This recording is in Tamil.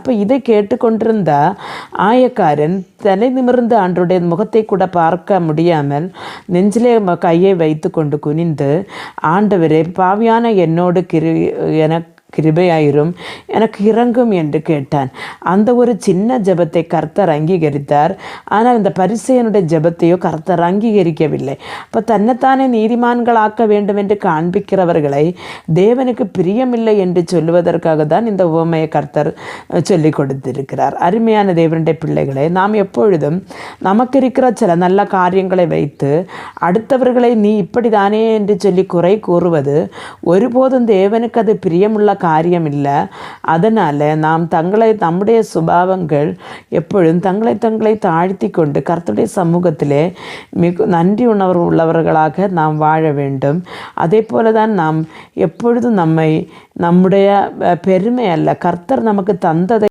அப்போ இதை கேட்டுக்கொண்டிருந்த ஆயக்காரன் தலை நிமிர்ந்து ஆண்டருடைய முகத்தை கூட பார்க்க முடியாமல் நெஞ்சிலே கையை வைத்து கொண்டு குனிந்து, ஆண்டவரே, பாவியான என்னோடு எனக்கு கிருபையாயிரும், எனக்கு இறங்கும் என்று கேட்டான். அந்த ஒரு சின்ன ஜெபத்தை கர்த்தர் அங்கீகரித்தார். ஆனால் இந்த பரிசேயனுடைய ஜெபத்தையோ கர்த்தர் அங்கீகரிக்கவில்லை. அப்போ தன்னைத்தானே நீதிமான்களாக்க வேண்டும் என்று காண்பிக்கிறவர்களை தேவனுக்கு பிரியமில்லை என்று சொல்லுவதற்காக தான் இந்த உவமையை கர்த்தர் சொல்லிக் கொடுத்திருக்கிறார். அருமையான தேவனுடைய பிள்ளைகளை, நாம் எப்பொழுதும் நமக்கு இருக்கிற சில நல்ல காரியங்களை வைத்து அடுத்தவர்களை நீ இப்படி தானே என்று சொல்லி குறை கூறுவது ஒருபோதும் தேவனுக்கு அது பிரியமுள்ள காரியம் இல்லை. அதனால் நாம் நம்முடைய சுபாவங்கள் எப்பொழுதும் தங்களை தாழ்த்தி கொண்டு கர்த்தருடைய சமூகத்திலே மிக நன்றி உணர்வு உள்ளவர்களாக நாம் வாழ வேண்டும். அதே போல தான் நாம் எப்பொழுதும் நம்முடைய பெருமை அல்ல, கர்த்தர் நமக்கு தந்ததை